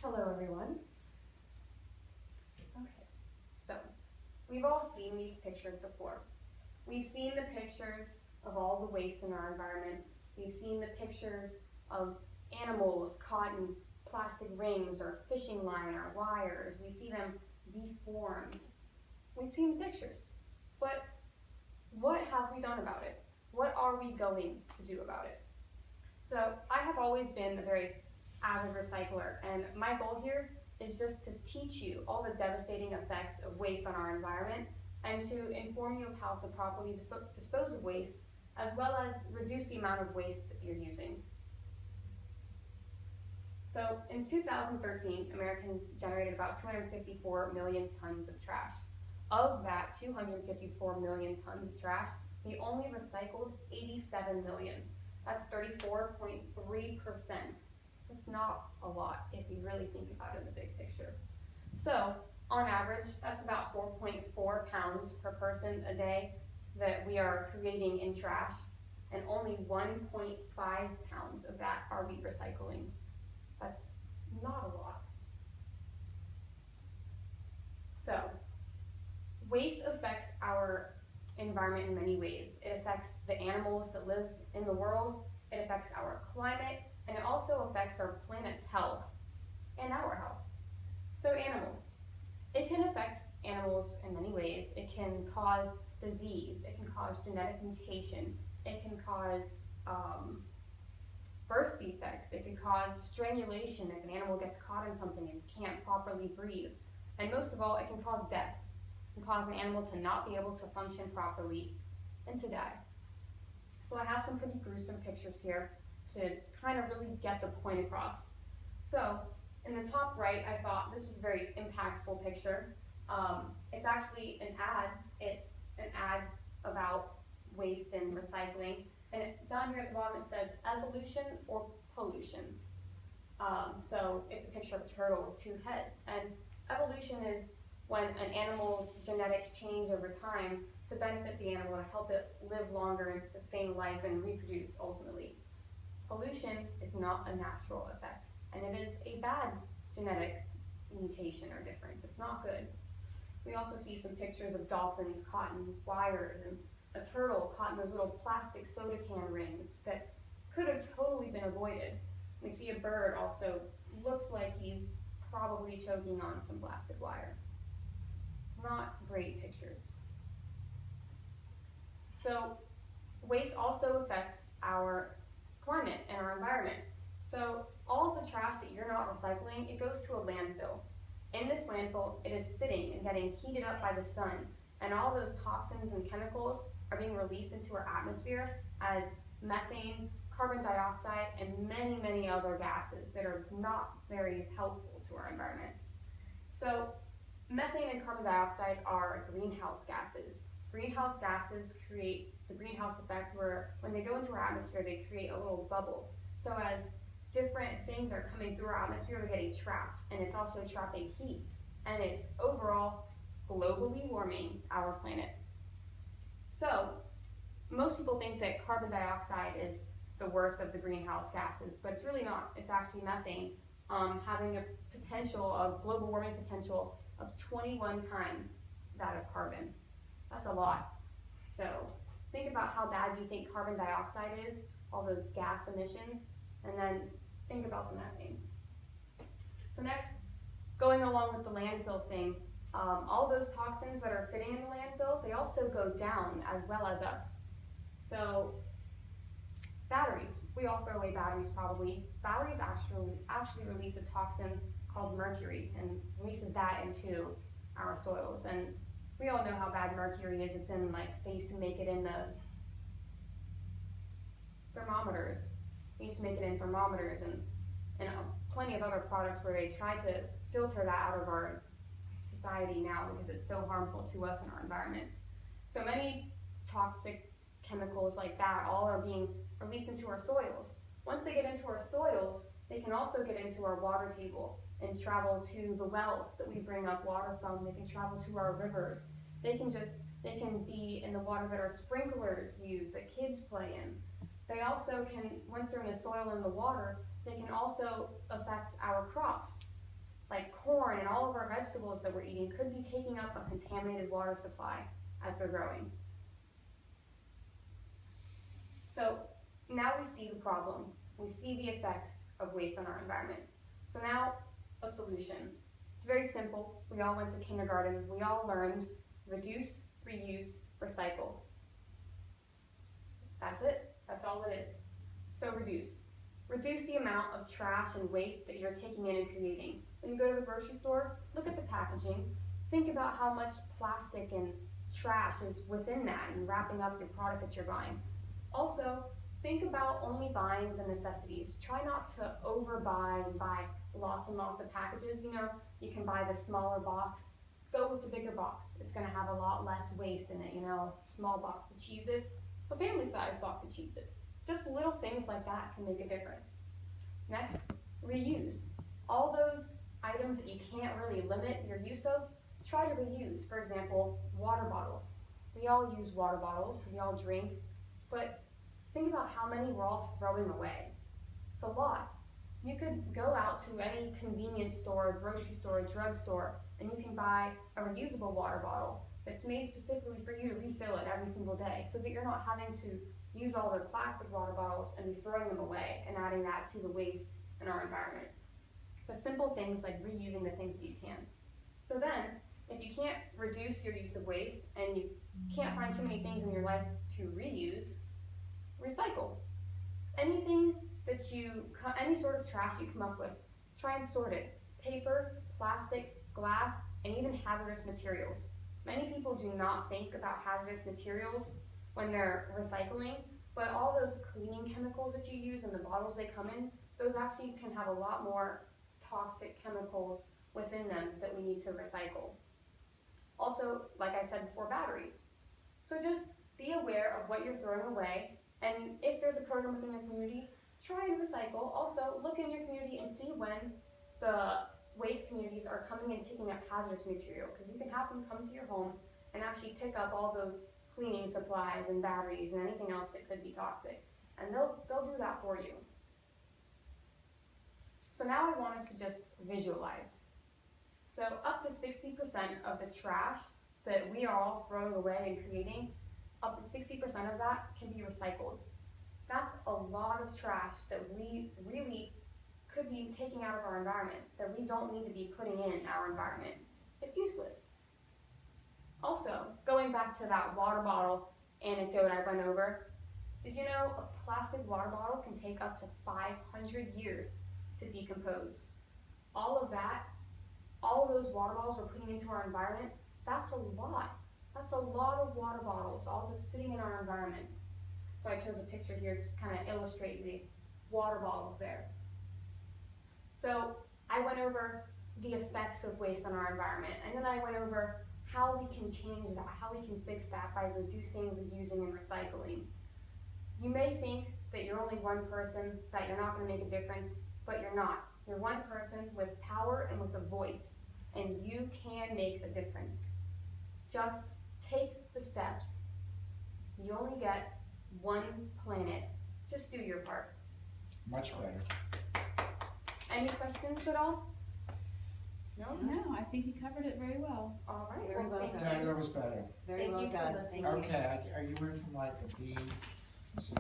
Hello everyone. Okay, so we've all seen these pictures before. We've seen the pictures of all the waste in our environment. We've seen the pictures of animals caught in plastic rings or fishing line or wires. We see them deformed. We've seen the pictures. But what have we done about it? What are we going to do about it? So I have always been a very avid recycler, and my goal here is just to teach you all the devastating effects of waste on our environment and to inform you of how to properly dispose of waste, as well as reduce the amount of waste that you're using. So in 2013, Americans generated about 254 million tons of trash. Of that 254 million tons of trash, we only recycled 87 million. That's 34.3%. That's not a lot if you really think about it in the big picture. So, on average, that's about 4.4 pounds per person a day that we are creating in trash, and only 1.5 pounds of that are we recycling. That's not a lot. So, waste affects our environment in many ways. It affects the animals that live in the world, it affects our climate, and it also affects our planet's health and our health. So animals. It can affect animals in many ways. It can cause disease, it can cause genetic mutation, it can cause birth defects, it can cause strangulation if an animal gets caught in something and can't properly breathe. And most of all, it can cause death. It can cause an animal to not be able to function properly and to die. So I have some pretty gruesome pictures here to kind of really get the point across. So in the top right, I thought this was a very impactful picture. It's actually an ad. It's an ad about waste and recycling. And down here at the bottom it says evolution or pollution. So it's a picture of a turtle with two heads. And evolution is when an animal's genetics change over time to benefit the animal, to help it live longer and sustain life and reproduce ultimately. Pollution is not a natural effect, and it is a bad genetic mutation or difference. It's not good. We also see some pictures of dolphins caught in wires and a turtle caught in those little plastic soda can rings that could have totally been avoided. We see a bird also looks like he's probably choking on some plastic wire. Not great pictures. So waste also affects our climate and our environment. So all of the trash that you're not recycling, it goes to a landfill. In this landfill, it is sitting and getting heated up by the sun, and all those toxins and chemicals are being released into our atmosphere as methane, carbon dioxide, and many, many other gases that are not very helpful to our environment. So methane and carbon dioxide are greenhouse gases. Greenhouse gases create the greenhouse effect where when they go into our atmosphere, they create a little bubble. So as different things are coming through our atmosphere, they're getting trapped, and it's also trapping heat, and it's overall globally warming our planet. So most people think that carbon dioxide is the worst of the greenhouse gases, but it's really not. It's actually methane, having a potential of global warming potential of 21 times that of carbon. That's a lot. So think about how bad you think carbon dioxide is, all those gas emissions, and then think about the methane. So next, going along with the landfill thing, all those toxins that are sitting in the landfill, they also go down as well as up. So batteries, we all throw away batteries probably. Batteries actually release a toxin called mercury and releases that into our soils. And we all know how bad mercury is. It's in, like, they used to make it in the thermometers. They used to make it in thermometers and plenty of other products where they try to filter that out of our society now because it's so harmful to us and our environment. So many toxic chemicals like that all are being released into our soils. Once they get into our soils, they can also get into our water table and travel to the wells that we bring up water from. They can travel to our rivers. They can be in the water that our sprinklers use, that kids play in. They also can, once they're in the soil and the water, they can also affect our crops. like corn and all of our vegetables that we're eating could be taking up a contaminated water supply as they're growing. So now we see the problem. We see the effects of waste on our environment. So now a solution. It's very simple. We all went to kindergarten. We all learned reduce, reuse, recycle. That's it. That's all it is. So reduce. Reduce the amount of trash and waste that you're taking in and creating. When you go to the grocery store, look at the packaging. Think about how much plastic and trash is within that and wrapping up your product that you're buying. Also, think about only buying the necessities. Try not to overbuy and buy lots and lots of packages. You know, you can buy the smaller box. Go with the bigger box. It's gonna have a lot less waste in it, you know, small box of Cheez-Its, a family-sized box of Cheez-Its. Just little things like that can make a difference. Next, reuse. All those items that you can't really limit your use of, try to reuse. For example, water bottles. We all use water bottles, we all drink, but think about how many we're all throwing away. It's a lot. You could go out to any convenience store, grocery store, drugstore, and you can buy a reusable water bottle that's made specifically for you to refill it every single day so that you're not having to use all the plastic water bottles and be throwing them away and adding that to the waste in our environment. So simple things like reusing the things that you can. So then, if you can't reduce your use of waste and you can't find too many things in your life to reuse, recycle. Anything that any sort of trash you come up with, try and sort it. Paper, plastic, glass, and even hazardous materials. Many people do not think about hazardous materials when they're recycling, but all those cleaning chemicals that you use in the bottles they come in, those actually can have a lot more toxic chemicals within them that we need to recycle. Also, like I said before, batteries. So just be aware of what you're throwing away, and if there's a program within your community, try and recycle. Also, look in your community and see when the waste communities are coming and picking up hazardous material, because you can have them come to your home and actually pick up all those cleaning supplies and batteries and anything else that could be toxic, and they'll do that for you. So now I want us to just visualize. So up to 60% of the trash that we are all throwing away and creating, up to 60% of that can be recycled. That's a lot of trash that we really could be taking out of our environment, that we don't need to be putting in our environment. It's useless. Also, going back to that water bottle anecdote I went over, did you know a plastic water bottle can take up to 500 years to decompose? All of that, all of those water bottles we're putting into our environment, that's a lot. That's a lot of water bottles all just sitting in our environment. So I chose a picture here to just kind of illustrate the water bottles there. So I went over the effects of waste on our environment, and then I went over how we can change that, how we can fix that by reducing, reusing, and recycling. You may think that you're only one person, that you're not going to make a difference, but you're not. You're one person with power and with a voice, and you can make a difference. Just take the steps. You only get one planet. Just do your part. Much better. Any questions at all? No? No, I think you covered it very well. All right. Very well thank done. you. That was better. Very Thank well you for done. listening. Thank you. Okay, are you went from like a B